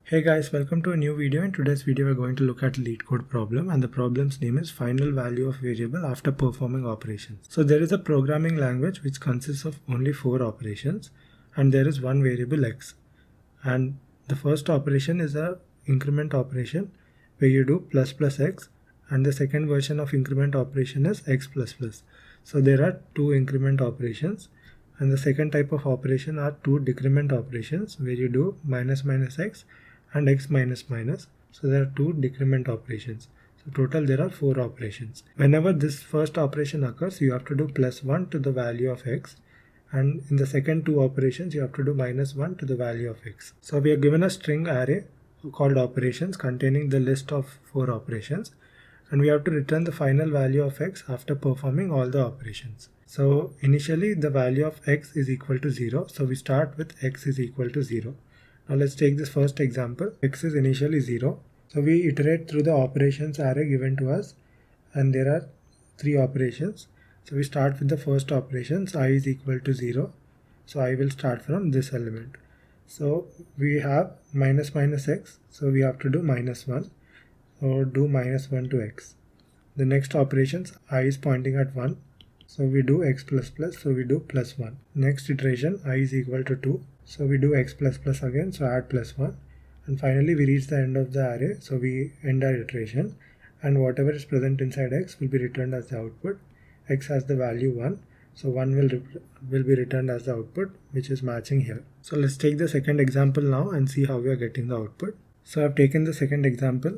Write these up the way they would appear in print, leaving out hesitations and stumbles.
Hey guys, welcome to a new video. In today's video we're going to look at Leetcode problem, and the problem's name is final value of variable after performing operations. So there is a programming language which consists of only 4 operations, and there is one variable x. And the first operation is a increment operation where you do plus plus x, and the second version of increment operation is x plus plus. So there are 2 increment operations, and the second type of operation are 2 decrement operations where you do minus minus x and x minus minus. So there are 2 decrement operations. So total there are 4 operations. Whenever this first operation occurs, you have to do plus 1 to the value of x, and in the second 2 operations you have to do minus 1 to the value of x. So we are given a string array called operations containing the list of 4 operations, and we have to return the final value of x after performing all the operations. So initially the value of x is equal to 0, so we start with x is equal to 0. Now let's take this first example. X is initially 0. So we iterate through the operations array given to us, and there are 3 operations. So we start with the first operations, I is equal to 0. So I will start from this element. So we have minus minus x, so we have to do minus 1 or do minus 1 to x. The next operations, I is pointing at 1. So we do x plus plus, so we do plus 1. Next iteration, I is equal to 2. So we do x plus plus again, so add plus 1. And finally we reach the end of the array, so we end our iteration. And whatever is present inside x will be returned as the output. X has the value 1, so 1 will be returned as the output, which is matching here. So let's take the second example now and see how we are getting the output. So I've taken the second example.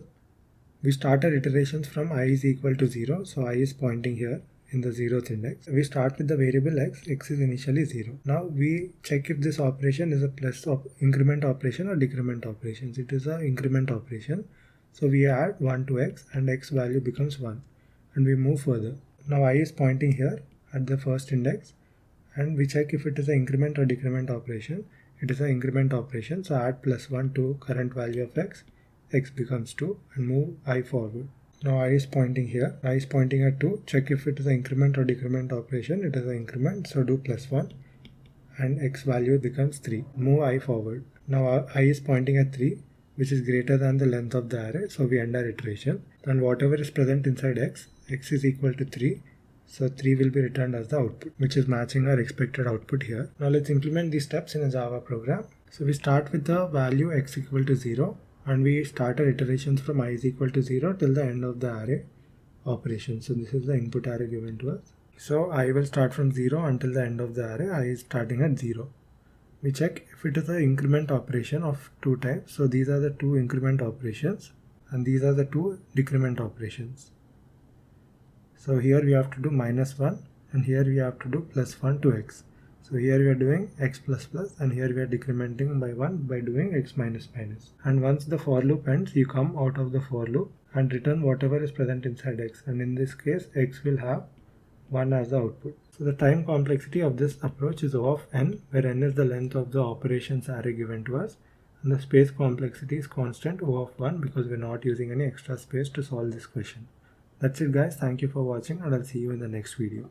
We start our iterations from I is equal to 0, so I is pointing here in the 0th index. We start with the variable x is initially 0. Now we check if this operation is a plus increment operation or decrement operations. It is an increment operation. So we add 1 to x and x value becomes 1, and we move further. Now I is pointing here at the first index, and we check if it is an increment or decrement operation. It is an increment operation, so add plus 1 to current value of x becomes 2, and move I forward. Now I is pointing here, I is pointing at 2, check if it is an increment or decrement operation. It is an increment, so do plus 1 and x value becomes 3. Move I forward. Now I is pointing at 3, which is greater than the length of the array, so we end our iteration. And whatever is present inside x is equal to 3, so 3 will be returned as the output, which is matching our expected output here. Now let's implement these steps in a Java program. So we start with the value x equal to 0. And we start our iterations from I is equal to 0 till the end of the array operation. So this is the input array given to us. So I will start from 0 until the end of the array. I is starting at 0. We check if it is an increment operation of 2 types. So these are the 2 increment operations, and these are the 2 decrement operations. So here we have to do minus 1, and here we have to do plus 1 to x. So here we are doing x plus plus, and here we are decrementing by 1 by doing x minus minus. And once the for loop ends, you come out of the for loop and return whatever is present inside x. And in this case, x will have 1 as the output. So the time complexity of this approach is O of n, where n is the length of the operations array given to us. And the space complexity is constant O of 1 because we're not using any extra space to solve this question. That's it guys, thank you for watching, and I'll see you in the next video.